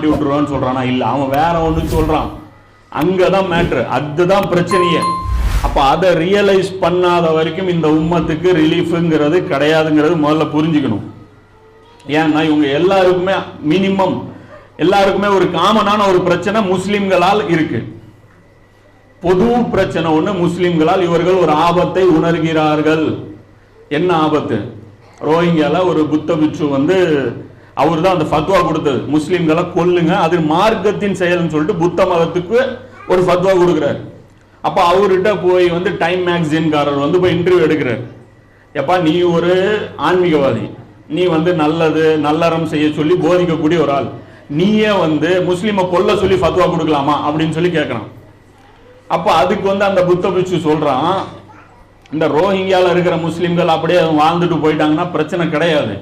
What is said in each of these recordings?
விட்டுருவான்னு சொல்றானா? இல்ல, அவன் வேற ஒண்ணு சொல்றான். அங்கதான் மேட்ரு, அதுதான் பிரச்சனையே. அப்ப அதை ரியலைஸ் பண்ணாத வரைக்கும் இந்த உம்மத்துக்கு ரிலீஃப்ங்கிறது கிடையாதுங்கிறது முதல்ல புரிஞ்சுக்கணும். ஏன்னா இவங்க எல்லாருக்குமே மினிமம் எல்லாருக்குமே ஒரு காமனான ஒரு பிரச்சனை முஸ்லிம்களால் இருக்கு. பொது பிரச்சனை ஒண்ணு, முஸ்லிம்களால் இவர்கள் ஒரு ஆபத்தை உணர்கிறார்கள். என்ன ஆபத்து? ரோஹிங்கியால ஒரு புத்த பிட்சு அவர் தான் அந்த ஃபத்வா கொடுத்தது, முஸ்லிம்களை கொல்லுங்க, அது மார்க்கத்தின் செயல்னு சொல்லிட்டு புத்த மதத்துக்கு ஒரு ஃபத்வா கொடுக்குறாரு. அப்ப அவர்கிட்ட போய் டைம் மேகசின்காரர் போய் இன்டர்வியூ எடுக்கிறார். எப்பா, நீ ஒரு ஆன்மீகவாதி, நீ நல்லது நல்லறம் செய்ய சொல்லி போதிக்கக்கூடிய ஒரு ஆள், நீயே முஸ்லிமை கொல்ல சொல்லி ஃபத்வா கொடுக்கலாமா அப்படின்னு சொல்லி கேட்கறான். அப்ப அதுக்கு அந்த புத்த பிட்சு சொல்றான், இந்த ரோஹிங்கியால இருக்கிற முஸ்லிம்கள் அப்படியே வாழ்ந்துட்டு போயிட்டாங்கன்னா பிரச்சனை கிடையாது.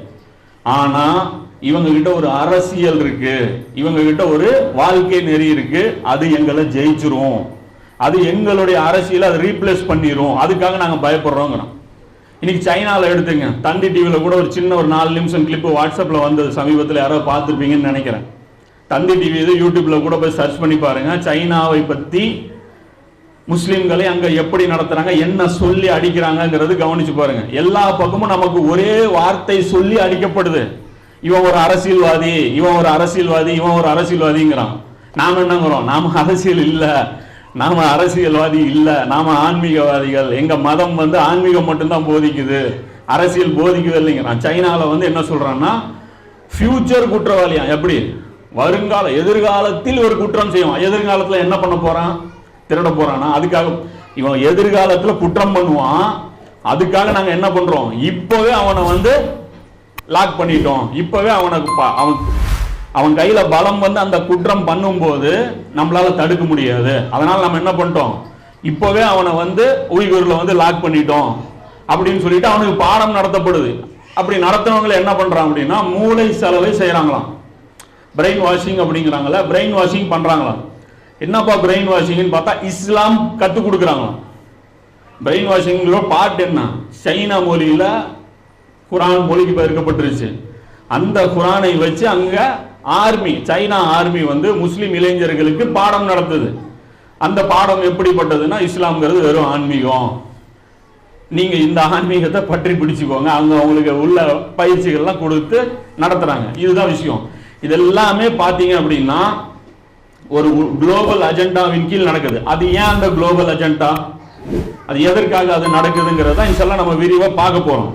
ஆனா இவங்க கிட்ட ஒரு அரசியல் இருக்கு, இவங்க கிட்ட ஒரு வாழ்க்கை நெறி இருக்கு, அது எங்களை ஜெயிச்சிரும், அது எங்களுடைய அரசியலை அதை ரீப்ளேஸ் பண்ணிரும், அதுக்காக நாங்க பயப்படுறோங்கிறோம். இன்னைக்கு சைனால எடுத்துங்க, தந்தி டிவியில கூட ஒரு சின்ன ஒரு 4 நிமிஷம் கிளிப்பு வாட்ஸ்அப்ல வந்தது, சமீபத்தில் யாரோ பார்த்துருப்பீங்கன்னு நினைக்கிறேன். தந்தி டிவி இது யூடியூப்ல கூட போய் சர்ச் பண்ணி பாருங்க. சைனாவை பத்தி முஸ்லிம்களை அங்க எப்படி நடத்துறாங்க, என்ன சொல்லி அடிக்கிறாங்கிறது கவனிச்சு பாருங்க. எல்லா பக்கமும் நமக்கு ஒரே வார்த்தை சொல்லி அடிக்கப்படுது, இவன் ஒரு அரசியல்வாதி, இவன் ஒரு அரசியல்வாதி, இவன் ஒரு அரசியல்வாதிங்கிறான். நாம என்னங்கிறோம்? நாம அரசியல் இல்ல, நாம அரசியல்வாதி இல்ல, நாம ஆன்மீகவாதிகள், எங்க மதம் ஆன்மீகம் மட்டும்தான் போதிக்குது, அரசியல் போதிக்குது இல்லைங்கிறான். சைனால என்ன சொல்றான்னா, ஃபியூச்சர் குற்றவாளியா, எப்படி வருங்கால எதிர்காலத்தில் ஒரு குற்றம் செய்வான். எதிர்காலத்துல என்ன பண்ண போறான்? திருட போறானா? அதுக்காக இவன் எதிர்காலத்துல குற்றம் பண்ணுவான், அதுக்காக நாங்க என்ன பண்றோம்? இப்பவே அவனை லாக் பண்ணிட்டோம், இப்பவே அவன் கையில பலம் அந்த குற்றம் பண்ணும் போது நம்மளால தடுக்க முடியாது. அதனால நம்ம என்ன பண்ணிட்டோம்? இப்பவே அவனை உய்குர்ல லாக் பண்ணிட்டோம் அப்படின்னு சொல்லிட்டு அவனுக்கு பாடம் நடத்தப்படுது. அப்படி நடத்தினவங்களை என்ன பண்றாங்க அப்படின்னா, மூளை செலவை செய்யறாங்களாம், பிரெயின் வாஷிங் அப்படிங்கிறாங்களா, பிரெயின் வாஷிங் பண்றாங்களாம். என்னப்பா பிரெயின் வாஷிங்னு பார்த்தா இஸ்லாம் கத்து கொடுக்குறாங்களாம். பிரெயின் வாஷிங் பார்ட் என்ன? சைனா மொழியில குரான் மொழிக்கு பெயர்க்கப்பட்டிருச்சு. அந்த குரானை வச்சு அங்க ஆர்மி, சைனா ஆர்மி முஸ்லிம் இளைஞர்களுக்கு பாடம் நடத்துது. அந்த பாடம் எப்படிப்பட்டதுன்னா, இஸ்லாம்ங்கிறது வெறும் ஆன்மீகம், நீங்க இந்த ஆன்மீகத்தை பற்றி பிடிச்சுக்கோங்க, அங்க அவங்களுக்கு உள்ள பயிற்சிகள்லாம் கொடுத்து நடத்துறாங்க. இதுதான் விஷயம். இதெல்லாமே பாத்தீங்க அப்படின்னா ஒரு குளோபல் அஜெண்டாவின் கீழ் நடக்குது. அது ஏன் அந்த குளோபல் அஜெண்டா, அது எதற்காக அது நடக்குதுங்கிறத இன்ஷால்லா நம்ம விரிவா பார்க்க போறோம்.